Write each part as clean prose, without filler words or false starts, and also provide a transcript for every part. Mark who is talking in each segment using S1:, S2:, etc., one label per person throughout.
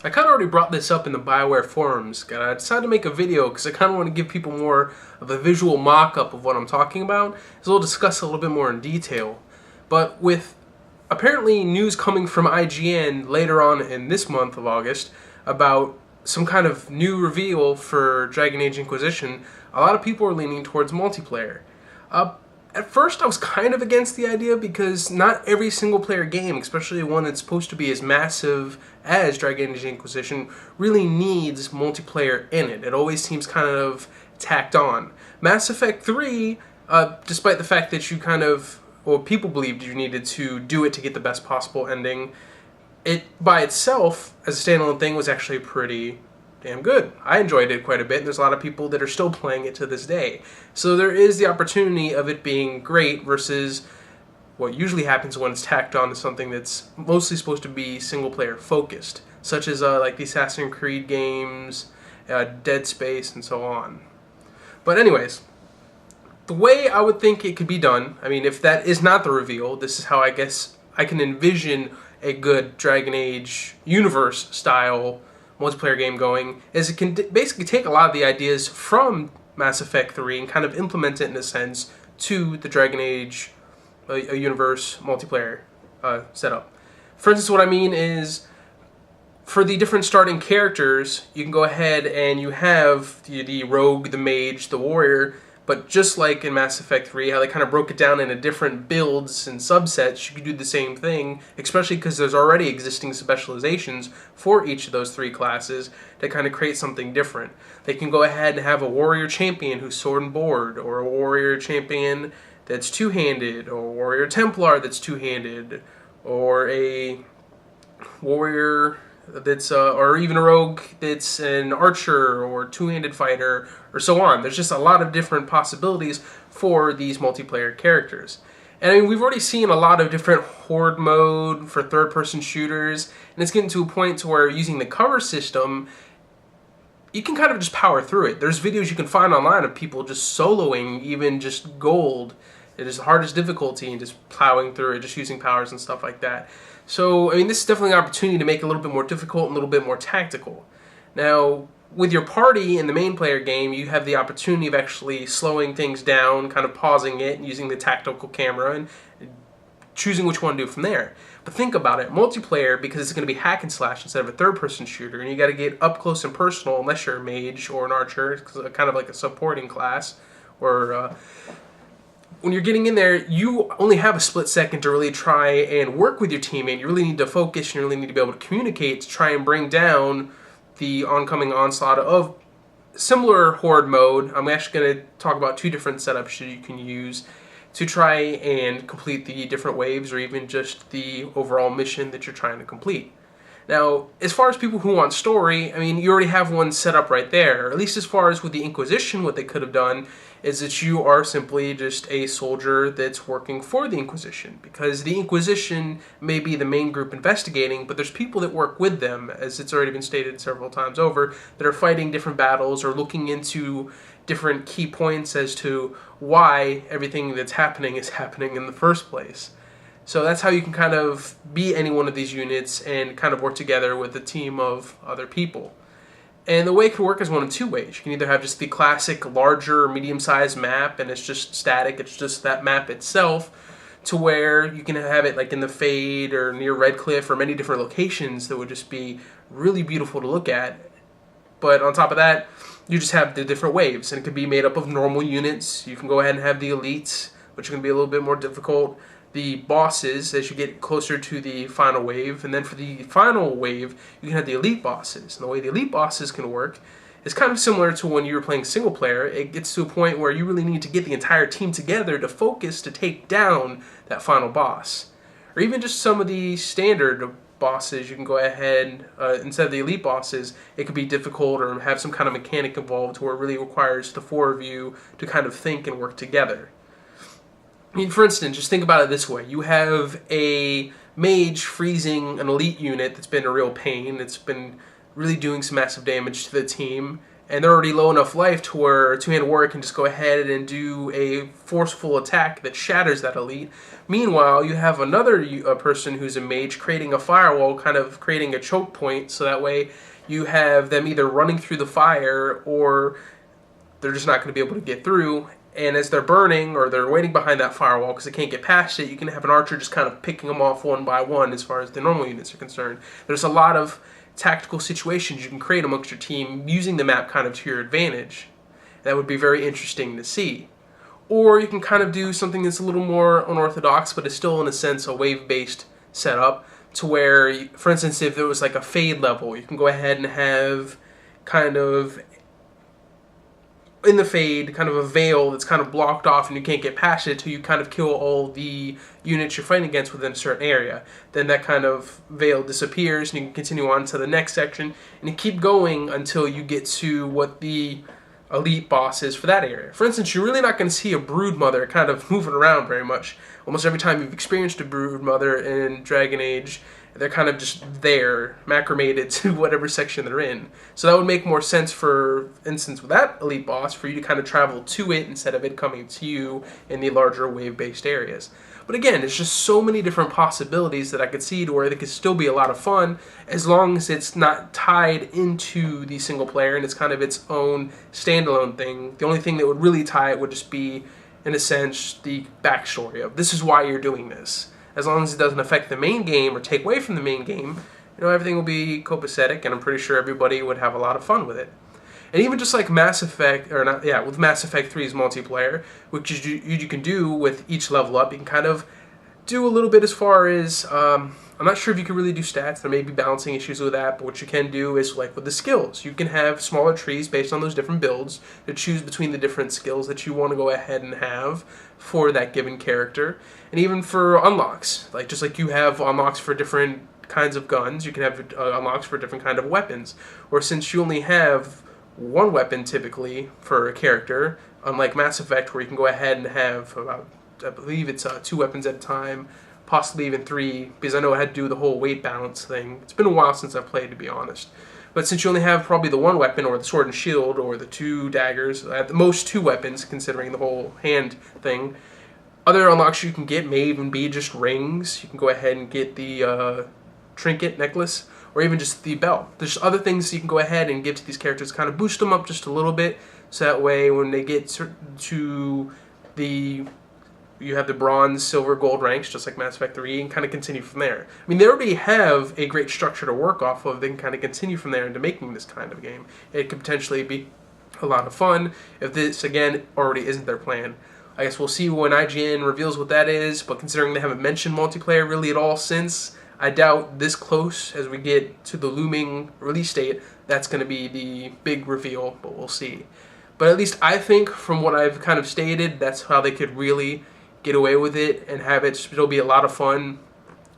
S1: I kind of already brought this up in the Bioware forums, and I decided to make a video because I kind of want to give people more of a visual mock-up of what I'm talking about, so we'll discuss it a little bit more in detail. But with apparently news coming from IGN later on in this month of August about some kind of new reveal for Dragon Age Inquisition, a lot of people are leaning towards multiplayer. At first I was kind of against the idea because not every single player game, especially one that's supposed to be as massive as Dragon Age Inquisition, really needs multiplayer in it. It always seems kind of tacked on. Mass Effect 3, despite the fact that you kind of, well, people believed you needed to do it to get the best possible ending, it by itself, as a standalone thing, was actually pretty damn good. I enjoyed it quite a bit, and there's a lot of people that are still playing it to this day. So there is the opportunity of it being great versus what usually happens when it's tacked on to something that's mostly supposed to be single-player focused, such as like the Assassin's Creed games, Dead Space, and so on. But anyways, the way I would think it could be done, I mean, if that is not the reveal, this is how I guess I can envision a good Dragon Age universe style multiplayer game going, is it can basically take a lot of the ideas from Mass Effect 3 and kind of implement it in a sense to the Dragon Age universe multiplayer setup. For instance, what I mean is, for the different starting characters, you can go ahead and you have the rogue, the mage, the warrior, but just like in Mass Effect 3, how they kind of broke it down into different builds and subsets, you could do the same thing, especially because there's already existing specializations for each of those three classes to kind of create something different. They can go ahead and have a warrior champion who's sword and board, or a warrior champion that's two-handed, or a warrior Templar that's two-handed, or a warrior that's or even a rogue that's an archer or two-handed fighter, or so on. There's just a lot of different possibilities for these multiplayer characters. And I mean, we've already seen a lot of different horde mode for third-person shooters, and it's getting to a point to where using the cover system, you can kind of just power through it. There's videos you can find online of people just soloing even just gold. It is the hardest difficulty and just plowing through it, just using powers and stuff like that. So, I mean, this is definitely an opportunity to make it a little bit more difficult and a little bit more tactical. Now, with your party in the main player game, you have the opportunity of actually slowing things down, kind of pausing it, and using the tactical camera, and choosing which one to do from there. But think about it, multiplayer, because it's going to be hack and slash instead of a third-person shooter, and you got to get up close and personal, unless you're a mage or an archer, kind of like a supporting class, or when you're getting in there, you only have a split second to really try and work with your teammate. You really need to focus, and you really need to be able to communicate to try and bring down the oncoming onslaught of similar horde mode. I'm actually going to talk about two different setups that you can use to try and complete the different waves, or even just the overall mission that you're trying to complete. Now, as far as people who want story, I mean, you already have one set up right there. Or at least as far as with the Inquisition, what they could have done is that you are simply just a soldier that's working for the Inquisition. Because the Inquisition may be the main group investigating, but there's people that work with them, as it's already been stated several times over, that are fighting different battles or looking into different key points as to why everything that's happening is happening in the first place. So that's how you can kind of be any one of these units and kind of work together with a team of other people. And the way it can work is one of two ways. You can either have just the classic larger medium-sized map, and it's just static, it's just that map itself, to where you can have it like in the Fade or near Redcliffe or many different locations that would just be really beautiful to look at. But on top of that, you just have the different waves, and it could be made up of normal units. You can go ahead and have the elites, which can be a little bit more difficult. The bosses as you get closer to the final wave, and then for the final wave you can have the elite bosses. And the way the elite bosses can work is kind of similar to when you were playing single player. It gets to a point where you really need to get the entire team together to focus to take down that final boss. Or even just some of the standard bosses, you can go ahead, instead of the elite bosses, it could be difficult or have some kind of mechanic involved where it really requires the four of you to kind of think and work together. I mean, for instance, just think about it this way. You have a mage freezing an elite unit that's been a real pain. It's been really doing some massive damage to the team. and they're already low enough life to where a two-handed warrior can just go ahead and do a forceful attack that shatters that elite. Meanwhile, you have another person who's a mage creating a firewall, kind of creating a choke point, so that way you have them either running through the fire or they're just not going to be able to get through. And as they're burning or they're waiting behind that firewall because they can't get past it, you can have an archer just kind of picking them off one by one as far as the normal units are concerned. There's a lot of tactical situations you can create amongst your team using the map kind of to your advantage. That would be very interesting to see. Or you can kind of do something that's a little more unorthodox, but is still in a sense a wave-based setup, to where, for instance, if there was like a fade level, you can go ahead and have kind of in the fade kind of a veil that's kind of blocked off and you can't get past it until you kind of kill all the units you're fighting against within a certain area. Then that kind of veil disappears and you can continue on to the next section and you keep going until you get to what the elite boss is for that area. For instance, you're really not going to see a broodmother kind of moving around very much. Almost every time you've experienced a broodmother in Dragon Age, they're kind of just there, macramated to whatever section they're in. So that would make more sense, for instance, with that elite boss, for you to kind of travel to it instead of it coming to you in the larger wave-based areas. But again, there's just so many different possibilities that I could see to where they could still be a lot of fun, as long as it's not tied into the single player and it's kind of its own standalone thing. The only thing that would really tie it would just be, in a sense, the backstory of this is why you're doing this. As long as it doesn't affect the main game or take away from the main game, you know, everything will be copacetic, and I'm pretty sure everybody would have a lot of fun with it. And even just like Mass Effect, or not, yeah, with Mass Effect 3's multiplayer, which is you can do with each level up, you can kind of do a little bit as far as, I'm not sure if you can really do stats, there may be balancing issues with that, but what you can do is like with the skills. You can have smaller trees based on those different builds to choose between the different skills that you want to go ahead and have for that given character. And even for unlocks, like just like you have unlocks for different kinds of guns, you can have unlocks for different kind of weapons. Or since you only have one weapon typically for a character, unlike Mass Effect where you can go ahead and have about, I believe it's 2 weapons at a time, possibly even 3, because I know I had to do the whole weight balance thing. It's been a while since I've played, to be honest. But since you only have probably the 1 weapon, or the sword and shield, or the 2 daggers, at the most 2 weapons, considering the whole hand thing, other unlocks you can get may even be just rings. You can go ahead and get the trinket necklace, or even just the belt. There's other things you can go ahead and give to these characters, kind of boost them up just a little bit, so that way when they get to the, you have the bronze, silver, gold ranks, just like Mass Effect 3, and kind of continue from there. I mean, they already have a great structure to work off of. They can kind of continue from there into making this kind of game. It could potentially be a lot of fun if this, again, already isn't their plan. I guess we'll see when IGN reveals what that is, but considering they haven't mentioned multiplayer really at all since, I doubt this close as we get to the looming release date, that's going to be the big reveal, but we'll see. But at least I think, from what I've kind of stated, that's how they could really get away with it and have it still be a lot of fun.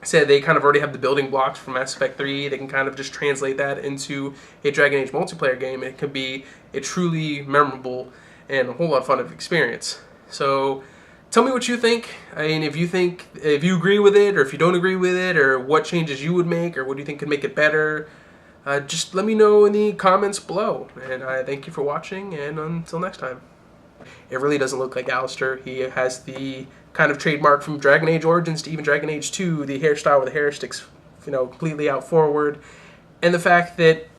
S1: I said they kind of already have the building blocks from Mass Effect 3. They can kind of just translate that into a Dragon Age multiplayer game. It can be a truly memorable and a whole lot of fun of experience. So tell me what you think. I mean, if you agree with it, or if you don't agree with it, or what changes you would make, or what do you think could make it better, just let me know in the comments below. And I thank you for watching, and until next time. It really doesn't look like Alistair. He has the kind of trademark from Dragon Age Origins to even Dragon Age 2, the hairstyle with the hair sticks, you know, completely out forward. And the fact that